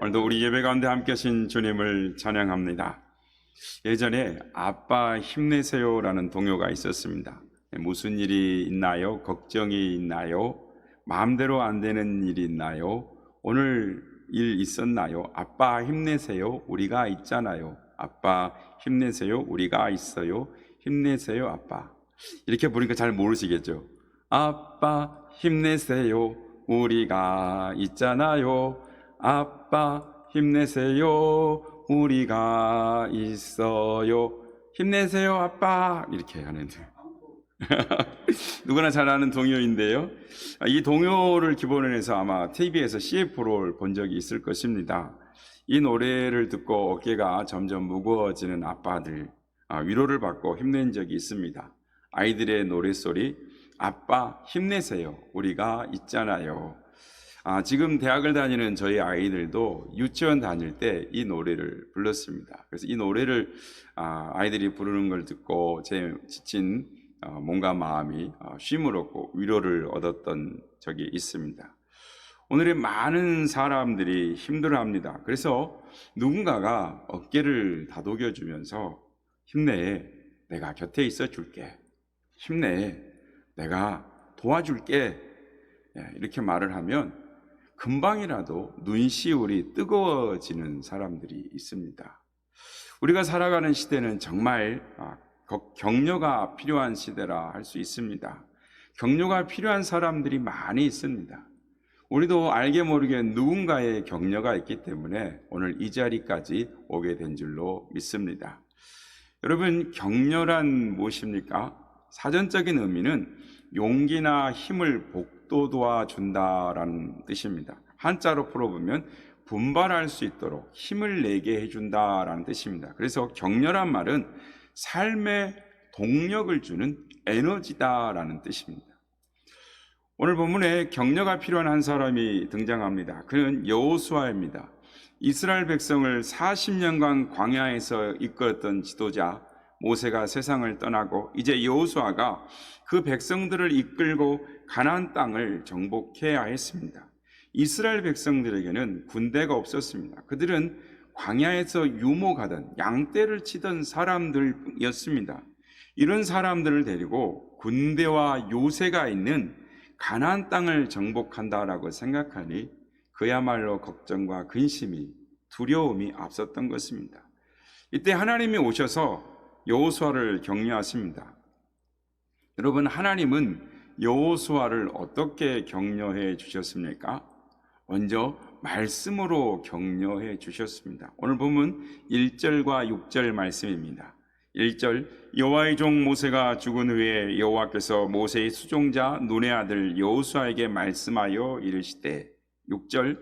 오늘도 우리 예배 가운데 함께 하신 주님을 찬양합니다. 예전에 아빠 힘내세요라는 동요가 있었습니다. 무슨 일이 있나요? 걱정이 있나요? 마음대로 안 되는 일이 있나요? 오늘 일 있었나요? 아빠 힘내세요. 우리가 있잖아요. 아빠 힘내세요. 우리가 있어요. 힘내세요, 아빠. 이렇게 부르니까 잘 모르시겠죠? 아빠 힘내세요. 우리가 있잖아요. 아빠 힘내세요. 우리가 있어요. 힘내세요, 아빠. 이렇게 하는데 누구나 잘 아는 동요인데요. 이 동요를 기본으로 해서 아마 TV에서 CF를 본 적이 있을 것입니다. 이 노래를 듣고 어깨가 점점 무거워지는 아빠들, 위로를 받고 힘낸 적이 있습니다. 아이들의 노랫소리, 아빠 힘내세요. 우리가 있잖아요. 지금 대학을 다니는 저희 아이들도 유치원 다닐 때 이 노래를 불렀습니다. 그래서 이 노래를 아이들이 부르는 걸 듣고 제 지친 몸과 마음이 쉼을 얻고 위로를 얻었던 적이 있습니다. 오늘의 많은 사람들이 힘들어합니다. 그래서 누군가가 어깨를 다독여주면서 힘내, 내가 곁에 있어 줄게. 힘내, 내가 도와줄게. 이렇게 말을 하면 금방이라도 눈시울이 뜨거워지는 사람들이 있습니다. 우리가 살아가는 시대는 정말 격려가 필요한 시대라 할 수 있습니다. 격려가 필요한 사람들이 많이 있습니다. 우리도 알게 모르게 누군가의 격려가 있기 때문에 오늘 이 자리까지 오게 된 줄로 믿습니다. 여러분, 격려란 무엇입니까? 사전적인 의미는 용기나 힘을 북돋아 준다라는 뜻입니다. 한자로 풀어보면 분발할 수 있도록 힘을 내게 해준다라는 뜻입니다. 그래서 격려란 말은 삶의 동력을 주는 에너지다라는 뜻입니다. 오늘 본문에 격려가 필요한 한 사람이 등장합니다. 그는 여호수아입니다. 이스라엘 백성을 40년간 광야에서 이끌었던 지도자 모세가 세상을 떠나고 이제 여호수아가 그 백성들을 이끌고 가나안 땅을 정복해야 했습니다. 이스라엘 백성들에게는 군대가 없었습니다. 그들은 광야에서 유목하던 양떼를 치던 사람들이었습니다. 이런 사람들을 데리고 군대와 요새가 있는 가나안 땅을 정복한다라고 생각하니 그야말로 걱정과 근심이, 두려움이 앞섰던 것입니다. 이때 하나님이 오셔서 여호수아를 격려하십니다. 여러분, 하나님은 여호수아를 어떻게 격려해 주셨습니까? 먼저 말씀으로 격려해 주셨습니다. 오늘 보면 1절과 6절 말씀입니다. 1절, 여호와의 종 모세가 죽은 후에 여호와께서 모세의 수종자 눈의 아들 여호수아에게 말씀하여 이르시되 6절,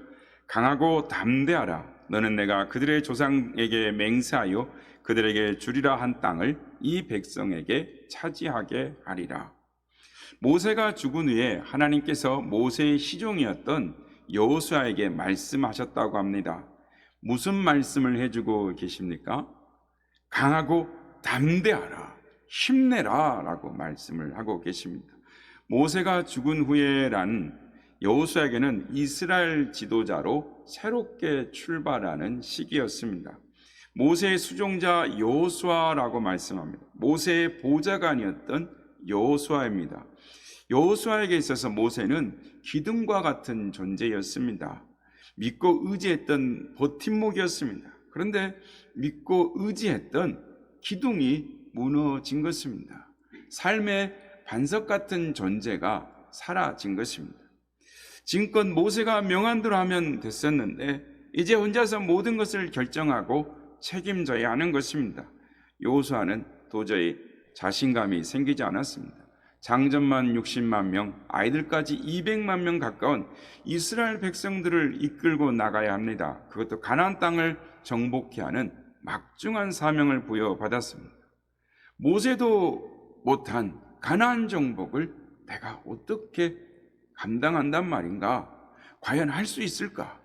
강하고 담대하라. 너는 내가 그들의 조상에게 맹세하여 그들에게 주리라 한 땅을 이 백성에게 차지하게 하리라. 모세가 죽은 후에 하나님께서 모세의 시종이었던 여호수아에게 말씀하셨다고 합니다. 무슨 말씀을 해주고 계십니까? 강하고 담대하라, 힘내라 라고 말씀을 하고 계십니다. 모세가 죽은 후에란 여호수아에게는 이스라엘 지도자로 새롭게 출발하는 시기였습니다. 모세의 수종자 여호수아라고 말씀합니다. 모세의 보좌관이었던 여호수아입니다. 여호수아에게 있어서 모세는 기둥과 같은 존재였습니다. 믿고 의지했던 버팀목이었습니다. 그런데 믿고 의지했던 기둥이 무너진 것입니다. 삶의 반석 같은 존재가 사라진 것입니다. 지금껏 모세가 명한 대로 하면 됐었는데 이제 혼자서 모든 것을 결정하고 책임져야 하는 것입니다. 여호수아는 도저히 자신감이 생기지 않았습니다. 장정만 60만 명, 아이들까지 200만 명 가까운 이스라엘 백성들을 이끌고 나가야 합니다. 그것도 가나안 땅을 정복해야 하는 막중한 사명을 부여받았습니다. 모세도 못한 가나안 정복을 내가 어떻게 감당한단 말인가? 과연 할 수 있을까?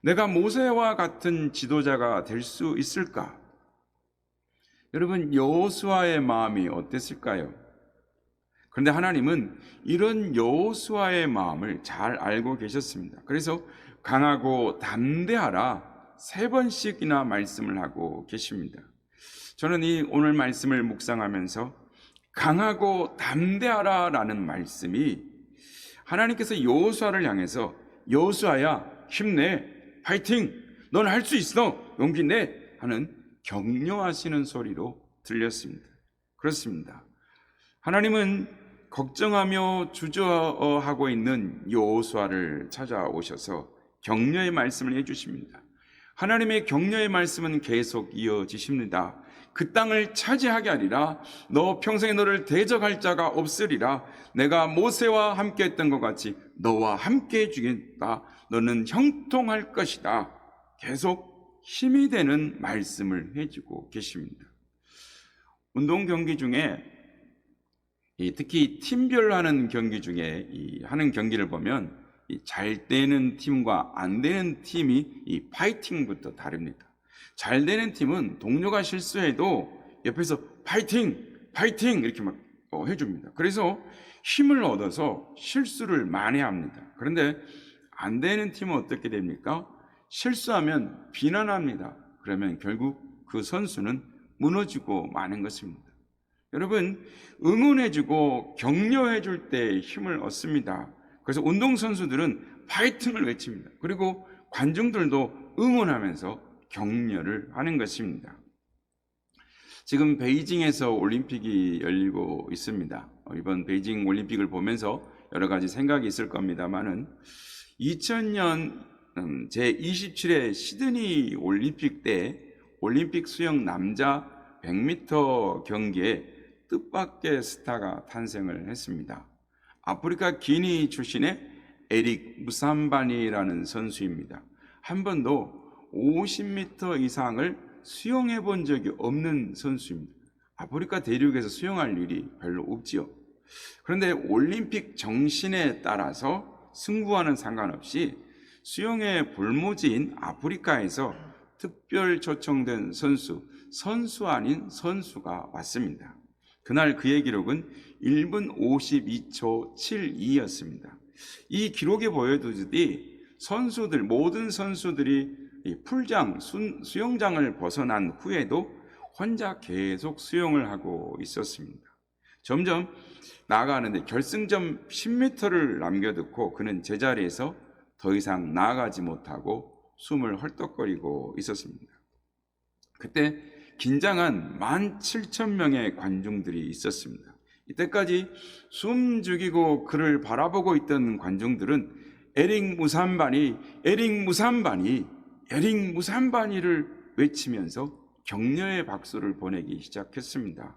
내가 모세와 같은 지도자가 될 수 있을까? 여러분, 여호수아의 마음이 어땠을까요? 그런데 하나님은 이런 여호수아의 마음을 잘 알고 계셨습니다. 그래서 강하고 담대하라, 3번씩이나 말씀을 하고 계십니다. 저는 이 오늘 말씀을 묵상하면서 강하고 담대하라 라는 말씀이 하나님께서 여호수아를 향해서 여호수아야 힘내, 파이팅, 넌 할 수 있어, 용기 내 하는 격려하시는 소리로 들렸습니다. 그렇습니다. 하나님은 걱정하며 주저하고 있는 여호수아를 찾아오셔서 격려의 말씀을 해주십니다. 하나님의 격려의 말씀은 계속 이어지십니다. 그 땅을 차지하게 하리라. 너 평생에 너를 대적할 자가 없으리라. 내가 모세와 함께 했던 것 같이 너와 함께 해주겠다. 너는 형통할 것이다. 계속 힘이 되는 말씀을 해주고 계십니다. 운동 경기 중에 특히 팀별로 하는 경기 중에 하는 경기를 보면 잘 되는 팀과 안 되는 팀이 이 파이팅부터 다릅니다. 잘 되는 팀은 동료가 실수해도 옆에서 파이팅! 파이팅! 이렇게 막 해줍니다. 그래서 힘을 얻어서 실수를 만회합니다. 그런데 안 되는 팀은 어떻게 됩니까? 실수하면 비난합니다. 그러면 결국 그 선수는 무너지고 마는 것입니다. 여러분, 응원해주고 격려해줄 때 힘을 얻습니다. 그래서 운동선수들은 파이팅을 외칩니다. 그리고 관중들도 응원하면서 격려를 하는 것입니다. 지금 베이징에서 올림픽이 열리고 있습니다. 이번 베이징 올림픽을 보면서 여러 가지 생각이 있을 겁니다만은 2000년 제27회 시드니 올림픽 때 올림픽 수영 남자 100m 경기에 뜻밖의 스타가 탄생을 했습니다. 아프리카 기니 출신의 에릭 무삼바니라는 선수입니다. 한 번도 50m 이상을 수영해 본 적이 없는 선수입니다. 아프리카 대륙에서 수영할 일이 별로 없지요. 그런데 올림픽 정신에 따라서 승부와는 상관없이 수영의 볼모지인 아프리카에서 특별 초청된 선수 아닌 선수가 왔습니다. 그날 그의 기록은 1분 52초 72였습니다. 이 기록에 보여주듯이 모든 선수들이 풀장, 수영장을 벗어난 후에도 혼자 계속 수영을 하고 있었습니다. 점점 나아가는데 결승점 10m를 남겨두고 그는 제자리에서 더 이상 나아가지 못하고 숨을 헐떡거리고 있었습니다. 그때 긴장한 17,000명의 관중들이 있었습니다. 이때까지 숨 죽이고 그를 바라보고 있던 관중들은 에릭 무삼바니를 외치면서 격려의 박수를 보내기 시작했습니다.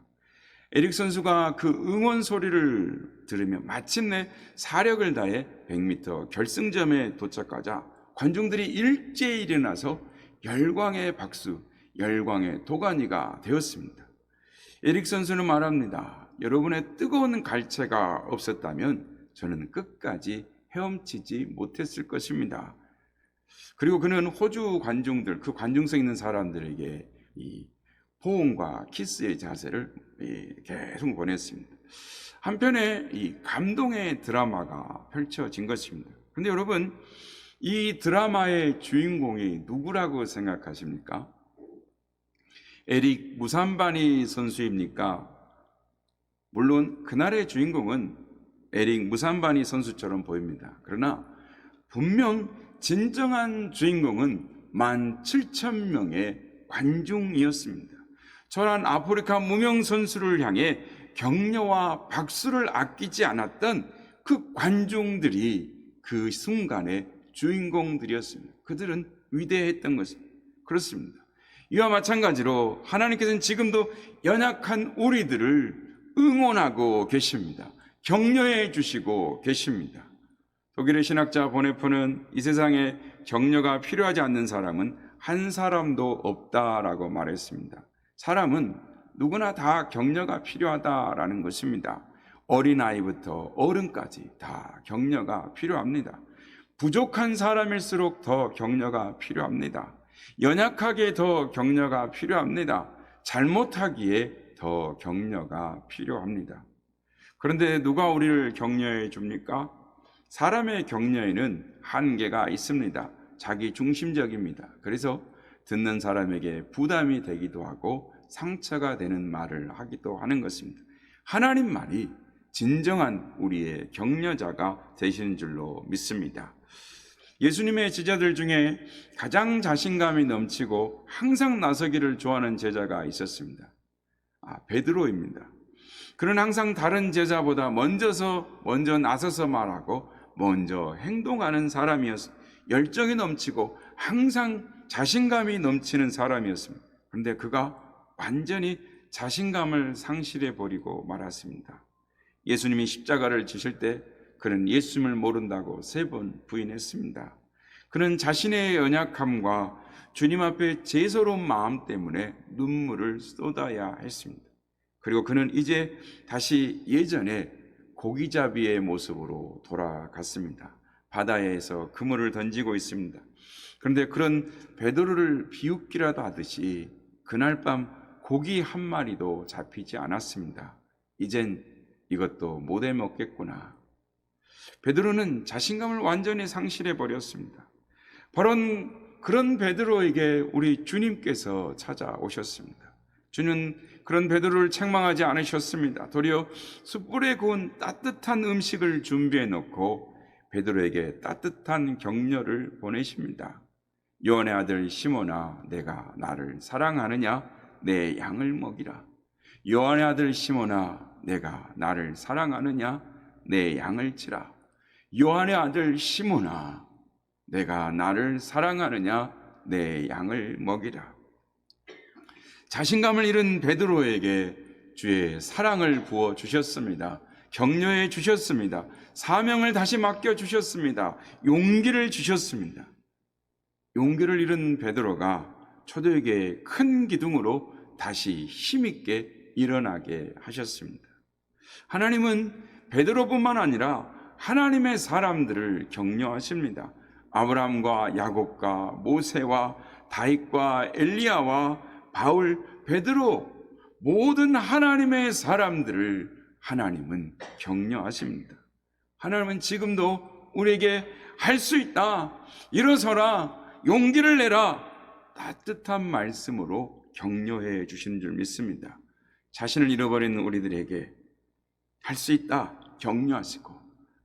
에릭 선수가 그 응원 소리를 들으며 마침내 사력을 다해 100m 결승점에 도착하자 관중들이 일제히 일어나서 열광의 박수, 열광의 도가니가 되었습니다. 에릭 선수는 말합니다. 여러분의 뜨거운 갈채가 없었다면 저는 끝까지 헤엄치지 못했을 것입니다. 그리고 그는 호주 관중들, 그 관중석 있는 사람들에게 이 포옹과 키스의 자세를 계속 보냈습니다. 한편에 이 감동의 드라마가 펼쳐진 것입니다. 그런데 여러분, 이 드라마의 주인공이 누구라고 생각하십니까? 에릭 무삼바니 선수입니까? 물론 그날의 주인공은 에릭 무삼바니 선수처럼 보입니다. 그러나 분명 진정한 주인공은 17,000명의 관중이었습니다. 저런 아프리카 무명 선수를 향해 격려와 박수를 아끼지 않았던 그 관중들이 그 순간의 주인공들이었습니다. 그들은 위대했던 것입니다. 그렇습니다. 이와 마찬가지로 하나님께서는 지금도 연약한 우리들을 응원하고 계십니다. 격려해 주시고 계십니다. 독일의 신학자 보네포는 이 세상에 격려가 필요하지 않는 사람은 한 사람도 없다라고 말했습니다. 사람은 누구나 다 격려가 필요하다라는 것입니다. 어린아이부터 어른까지 다 격려가 필요합니다. 부족한 사람일수록 더 격려가 필요합니다. 연약하게 더 격려가 필요합니다. 잘못하기에 더 격려가 필요합니다. 그런데 누가 우리를 격려해 줍니까? 사람의 격려에는 한계가 있습니다. 자기 중심적입니다. 그래서 듣는 사람에게 부담이 되기도 하고 상처가 되는 말을 하기도 하는 것입니다. 하나님 말이 진정한 우리의 격려자가 되시는 줄로 믿습니다. 예수님의 제자들 중에 가장 자신감이 넘치고 항상 나서기를 좋아하는 제자가 있었습니다. 베드로입니다. 그는 항상 다른 제자보다 먼저 나서서 말하고 먼저 행동하는 사람이었습니다. 열정이 넘치고 항상 자신감이 넘치는 사람이었습니다. 그런데 그가 완전히 자신감을 상실해 버리고 말았습니다. 예수님이 십자가를 지실 때 그는 예수님을 모른다고 3번 부인했습니다. 그는 자신의 연약함과 주님 앞에 죄스러운 마음 때문에 눈물을 쏟아야 했습니다. 그리고 그는 이제 다시 예전에 고기잡이의 모습으로 돌아갔습니다. 바다에서 그물을 던지고 있습니다. 그런데 그런 베드로를 비웃기라도 하듯이 그날 밤 고기 한 마리도 잡히지 않았습니다. 이젠 이것도 못 해먹겠구나. 베드로는 자신감을 완전히 상실해 버렸습니다. 바로 그런 베드로에게 우리 주님께서 찾아오셨습니다. 주는 그런 베드로를 책망하지 않으셨습니다. 도리어 숯불에 구운 따뜻한 음식을 준비해 놓고 베드로에게 따뜻한 격려를 보내십니다. 요한의 아들 시몬아, 내가 나를 사랑하느냐? 내 양을 먹이라. 요한의 아들 시몬아, 내가 나를 사랑하느냐? 내 양을 치라. 요한의 아들 시몬아, 내가 나를 사랑하느냐? 내 양을 먹이라. 자신감을 잃은 베드로에게 주의 사랑을 부어 주셨습니다. 격려해 주셨습니다. 사명을 다시 맡겨 주셨습니다. 용기를 주셨습니다. 용기를 잃은 베드로가 초대교회의 큰 기둥으로 다시 힘있게 일어나게 하셨습니다. 하나님은 베드로뿐만 아니라 하나님의 사람들을 격려하십니다. 아브라함과 야곱과 모세와 다윗과 엘리야와 바울, 베드로, 모든 하나님의 사람들을 하나님은 격려하십니다. 하나님은 지금도 우리에게 할 수 있다, 일어서라, 용기를 내라, 따뜻한 말씀으로 격려해 주시는 줄 믿습니다. 자신을 잃어버린 우리들에게 할 수 있다 격려하시고,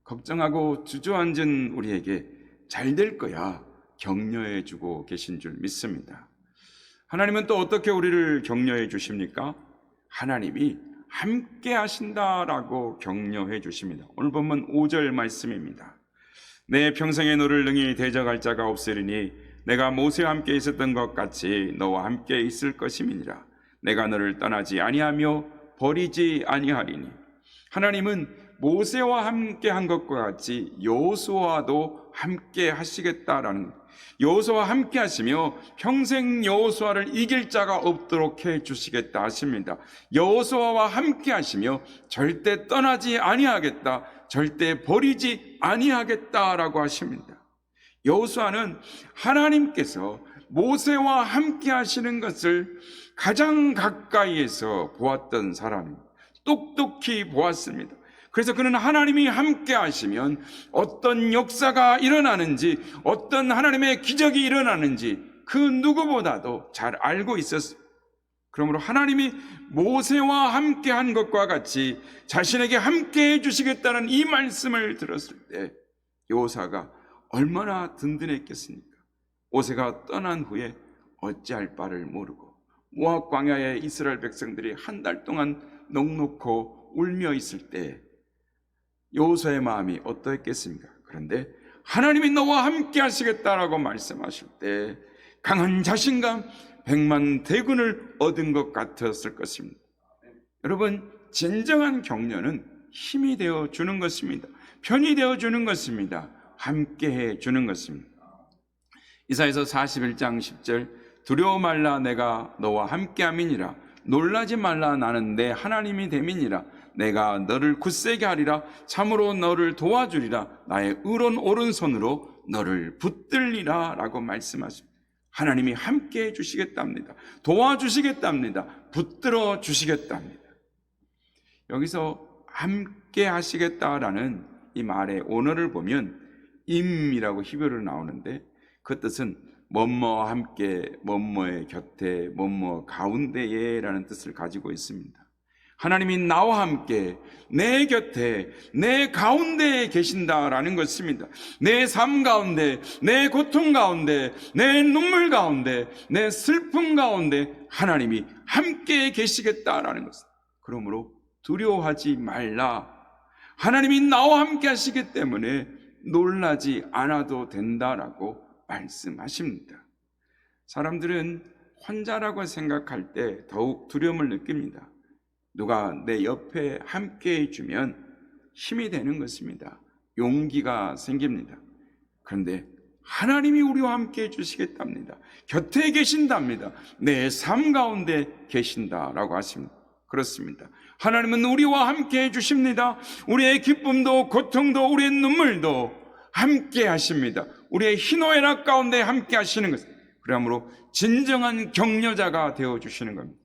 걱정하고 주저앉은 우리에게 잘 될 거야 격려해 주고 계신 줄 믿습니다. 하나님은 또 어떻게 우리를 격려해 주십니까? 하나님이 함께 하신다라고 격려해 주십니다. 오늘 본문 5절 말씀입니다. 내 평생에 너를 능히 대적할 자가 없으리니 내가 모세와 함께 있었던 것 같이 너와 함께 있을 것임이니라. 내가 너를 떠나지 아니하며 버리지 아니하리니. 하나님은 모세와 함께 한 것과 같이 여호수아도 함께 하시겠다라는, 여호수아와 함께 하시며 평생 여호수아를 이길 자가 없도록 해 주시겠다 하십니다. 여호수아와 함께 하시며 절대 떠나지 아니하겠다, 절대 버리지 아니하겠다라고 하십니다. 여호수아는 하나님께서 모세와 함께 하시는 것을 가장 가까이에서 보았던 사람입니다. 똑똑히 보았습니다. 그래서 그는 하나님이 함께 하시면 어떤 역사가 일어나는지, 어떤 하나님의 기적이 일어나는지 그 누구보다도 잘 알고 있었습니다. 그러므로 하나님이 모세와 함께 한 것과 같이 자신에게 함께 해주시겠다는 이 말씀을 들었을 때 여호수아가 얼마나 든든했겠습니까? 모세가 떠난 후에 어찌할 바를 모르고 모압 광야에 이스라엘 백성들이 한 달 동안 넋놓고 울며 있을 때 여호수아의 마음이 어떠했겠습니까? 그런데 하나님이 너와 함께 하시겠다라고 말씀하실 때 강한 자신감, 100만 대군을 얻은 것 같았을 것입니다. 여러분, 진정한 격려는 힘이 되어 주는 것입니다. 편이 되어 주는 것입니다. 함께 해 주는 것입니다. 이사야서 41장 10절, 두려워 말라, 내가 너와 함께 함이니라. 놀라지 말라, 나는 내 하나님이 됨이니라. 내가 너를 굳세게 하리라. 참으로 너를 도와주리라. 나의 의로운 오른손으로 너를 붙들리라 라고 말씀하십니다. 하나님이 함께 해주시겠답니다. 도와주시겠답니다. 붙들어 주시겠답니다. 여기서 함께 하시겠다라는 이 말의 언어를 보면 임이라고 히브리어로 나오는데, 그 뜻은 뭐뭐와 함께, 뭐뭐의 곁에, 뭐뭐 가운데에 라는 뜻을 가지고 있습니다. 하나님이 나와 함께 내 곁에, 내 가운데에 계신다라는 것입니다. 내 삶 가운데, 내 고통 가운데, 내 눈물 가운데, 내 슬픔 가운데 하나님이 함께 계시겠다라는 것입니다. 그러므로 두려워하지 말라. 하나님이 나와 함께 하시기 때문에 놀라지 않아도 된다라고 말씀하십니다. 사람들은 혼자라고 생각할 때 더욱 두려움을 느낍니다. 누가 내 옆에 함께 해주면 힘이 되는 것입니다. 용기가 생깁니다. 그런데 하나님이 우리와 함께 해주시겠답니다. 곁에 계신답니다. 내 삶 가운데 계신다라고 하십니다. 그렇습니다. 하나님은 우리와 함께 해주십니다. 우리의 기쁨도 고통도 우리의 눈물도 함께 하십니다. 우리의 희노애락 가운데 함께 하시는 것, 그러므로 진정한 격려자가 되어주시는 겁니다.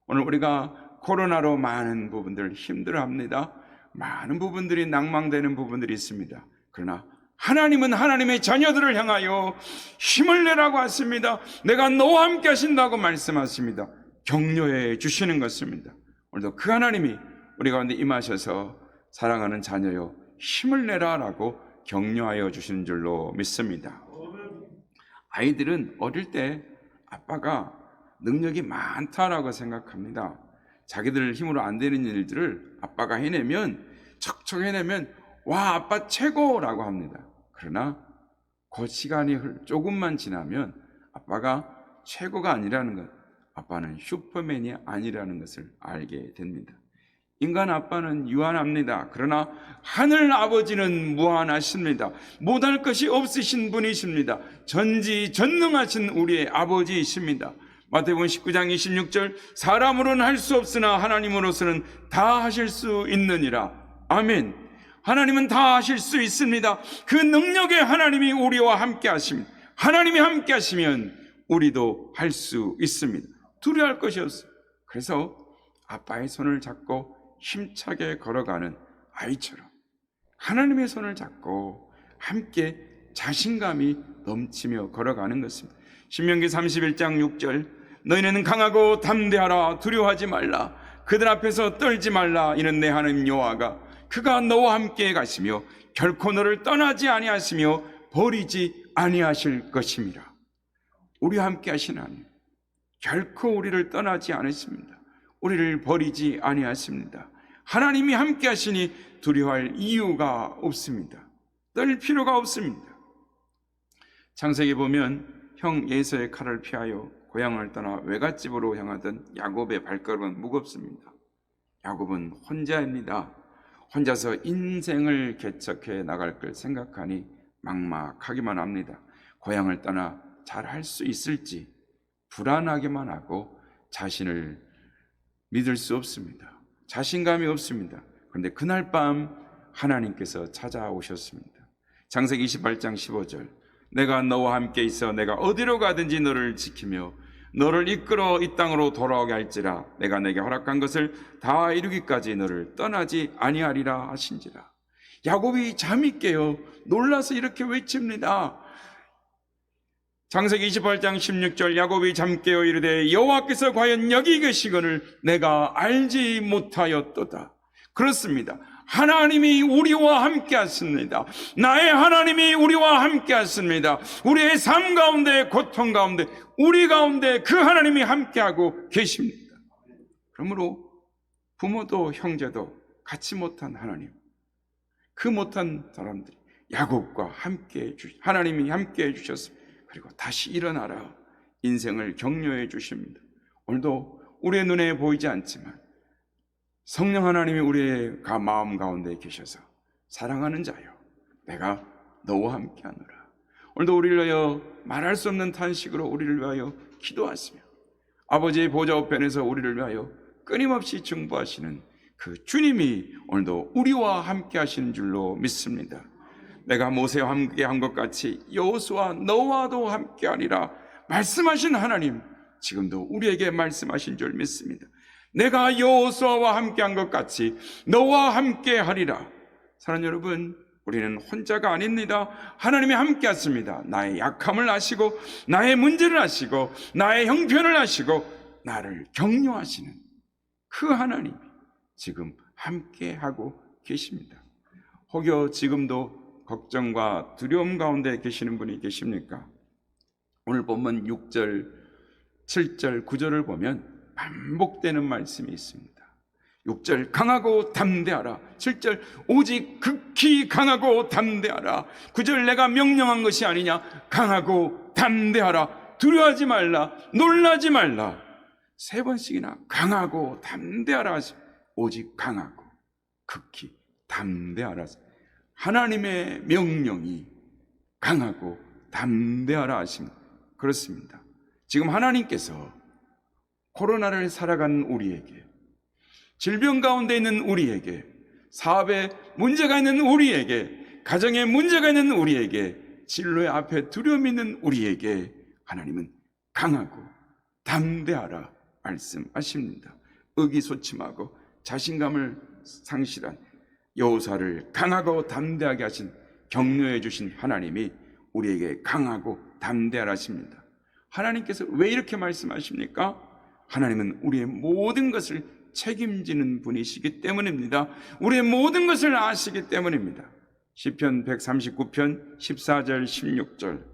오늘 우리가 코로나로 많은 부분들을 힘들어합니다. 많은 부분들이 낭망되는 부분들이 있습니다. 그러나 하나님은 하나님의 자녀들을 향하여 힘을 내라고 하십니다. 내가 너와 함께 하신다고 말씀하십니다. 격려해 주시는 것입니다. 오늘도 그 하나님이 우리 가운데 임하셔서 사랑하는 자녀여 힘을 내라라고 격려하여 주시는 줄로 믿습니다. 아이들은 어릴 때 아빠가 능력이 많다라고 생각합니다. 자기들 힘으로 안 되는 일들을 아빠가 해내면, 척척 해내면 와 아빠 최고라고 합니다. 그러나 그 시간이 조금만 지나면 아빠가 최고가 아니라는 것, 아빠는 슈퍼맨이 아니라는 것을 알게 됩니다. 인간 아빠는 유한합니다. 그러나 하늘 아버지는 무한하십니다. 못할 것이 없으신 분이십니다. 전지전능하신 우리의 아버지이십니다. 마태복음 19장 26절, 사람으로는 할 수 없으나 하나님으로서는 다 하실 수 있느니라. 아멘. 하나님은 다 하실 수 있습니다. 그 능력의 하나님이 우리와 함께 하십니다. 하나님이 함께 하시면 우리도 할 수 있습니다. 두려워할 것이 없어요. 그래서 아빠의 손을 잡고 힘차게 걸어가는 아이처럼 하나님의 손을 잡고 함께 자신감이 넘치며 걸어가는 것입니다. 신명기 31장 6절, 너희는 강하고 담대하라. 두려워하지 말라. 그들 앞에서 떨지 말라. 이는 내 하나님 여호와가 그가 너와 함께 가시며 결코 너를 떠나지 아니하시며 버리지 아니하실 것임이라. 우리와 함께 하신 하나님, 결코 우리를 떠나지 않으십니다. 우리를 버리지 아니하십니다. 하나님이 함께 하시니 두려워할 이유가 없습니다. 떨 필요가 없습니다. 창세기 보면 형 에서의 칼을 피하여 고향을 떠나 외갓집으로 향하던 야곱의 발걸음은 무겁습니다. 야곱은 혼자입니다. 혼자서 인생을 개척해 나갈 걸 생각하니 막막하기만 합니다. 고향을 떠나 잘할 수 있을지 불안하기만 하고 자신을 믿을 수 없습니다. 자신감이 없습니다. 그런데 그날 밤 하나님께서 찾아오셨습니다. 창세기 28장 15절, 내가 너와 함께 있어 내가 어디로 가든지 너를 지키며 너를 이끌어 이 땅으로 돌아오게 할지라. 내가 내게 허락한 것을 다 이루기까지 너를 떠나지 아니하리라 하신지라. 야곱이 잠이 깨어 놀라서 이렇게 외칩니다. 창세기 28장 16절, 야곱이 잠 깨어 이르되 여호와께서 과연 여기 계시거늘 내가 알지 못하였도다. 그렇습니다. 하나님이 우리와 함께 하십니다. 나의 하나님이 우리와 함께 하십니다. 우리의 삶 가운데, 고통 가운데, 우리 가운데 그 하나님이 함께하고 계십니다. 그러므로 부모도 형제도 같이 못한 하나님, 그 못한 사람들이 야곱과 함께 하나님이 함께 해주셨습니다. 그리고 다시 일어나라 인생을 격려해 주십니다. 오늘도 우리의 눈에 보이지 않지만 성령 하나님이 우리의 마음 가운데 계셔서 사랑하는 자여 내가 너와 함께하노라. 오늘도 우리를 위하여 말할 수 없는 탄식으로 우리를 위하여 기도하시며 아버지의 보좌 우편에서 우리를 위하여 끊임없이 중보하시는 그 주님이 오늘도 우리와 함께 하시는 줄로 믿습니다. 내가 모세와 함께 한 것 같이 여호수아 너와도 함께하리라 말씀하신 하나님, 지금도 우리에게 말씀하신 줄 믿습니다. 내가 여호수아와 함께한 것 같이 너와 함께하리라. 사랑하는 여러분, 우리는 혼자가 아닙니다. 하나님이 함께 하십니다. 나의 약함을 아시고 나의 문제를 아시고 나의 형편을 아시고 나를 격려하시는 그 하나님이 지금 함께 하고 계십니다. 혹여 지금도 걱정과 두려움 가운데 계시는 분이 계십니까? 오늘 본문 6절, 7절, 9절을 보면 반복되는 말씀이 있습니다. 6절 강하고 담대하라. 7절 오직 극히 강하고 담대하라. 9절 내가 명령한 것이 아니냐. 강하고 담대하라. 두려워하지 말라. 놀라지 말라. 3번씩이나 강하고 담대하라 하시. 오직 강하고 극히 담대하라. 하나님의 명령이 강하고 담대하라 하십니다. 그렇습니다. 지금 하나님께서 코로나를 살아가는 우리에게, 질병 가운데 있는 우리에게, 사업에 문제가 있는 우리에게, 가정에 문제가 있는 우리에게, 진로의 앞에 두려움이 있는 우리에게 하나님은 강하고 담대하라 말씀하십니다. 의기소침하고 자신감을 상실한 여호사를 강하고 담대하게 하신, 격려해 주신 하나님이 우리에게 강하고 담대하라 하십니다. 하나님께서 왜 이렇게 말씀하십니까? 하나님은 우리의 모든 것을 책임지는 분이시기 때문입니다. 우리의 모든 것을 아시기 때문입니다. 시편 139편 14절 16절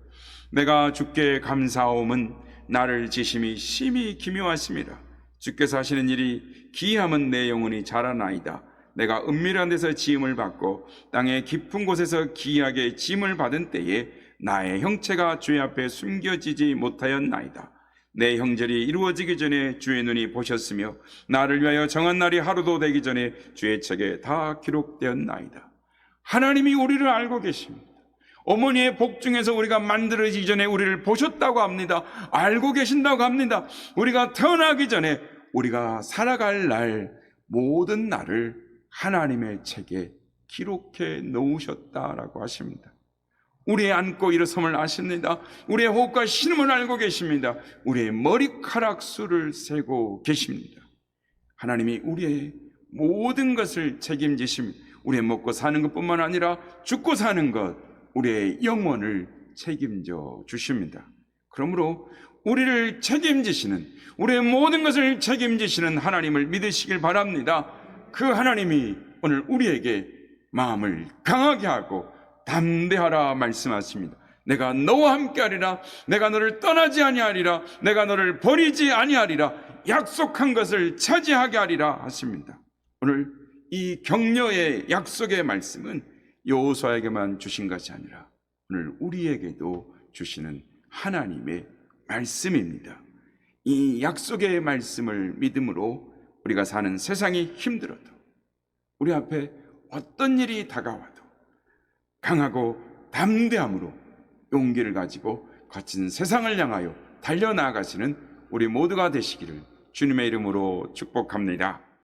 내가 주께 감사하옴은 나를 지심이 심히 기묘하심이라. 주께서 하시는 일이 기이함은 내 영혼이 자라나이다. 내가 은밀한 데서 지음을 받고 땅의 깊은 곳에서 기이하게 지음을 받은 때에 나의 형체가 주의 앞에 숨겨지지 못하였나이다. 내 형절이 이루어지기 전에 주의 눈이 보셨으며 나를 위하여 정한 날이 하루도 되기 전에 주의 책에 다 기록되었나이다. 하나님이 우리를 알고 계십니다. 어머니의 복 중에서 우리가 만들어지기 전에 우리를 보셨다고 합니다. 알고 계신다고 합니다. 우리가 태어나기 전에 우리가 살아갈 날 모든 날을 하나님의 책에 기록해 놓으셨다라고 하십니다. 우리의 앉고 일어섬을 아십니다. 우리의 호흡과 신음을 알고 계십니다. 우리의 머리카락 수를 세고 계십니다. 하나님이 우리의 모든 것을 책임지십니다. 우리의 먹고 사는 것뿐만 아니라 죽고 사는 것, 우리의 영혼을 책임져 주십니다. 그러므로 우리를 책임지시는, 우리의 모든 것을 책임지시는 하나님을 믿으시길 바랍니다. 그 하나님이 오늘 우리에게 마음을 강하게 하고 담대하라 말씀하십니다. 내가 너와 함께하리라. 내가 너를 떠나지 아니하리라. 내가 너를 버리지 아니하리라. 약속한 것을 차지하게 하리라 하십니다. 오늘 이 격려의 약속의 말씀은 여호수아에게만 주신 것이 아니라 오늘 우리에게도 주시는 하나님의 말씀입니다. 이 약속의 말씀을 믿음으로 우리가 사는 세상이 힘들어도, 우리 앞에 어떤 일이 다가와도 강하고 담대함으로 용기를 가지고 거친 세상을 향하여 달려나가시는 우리 모두가 되시기를 주님의 이름으로 축복합니다.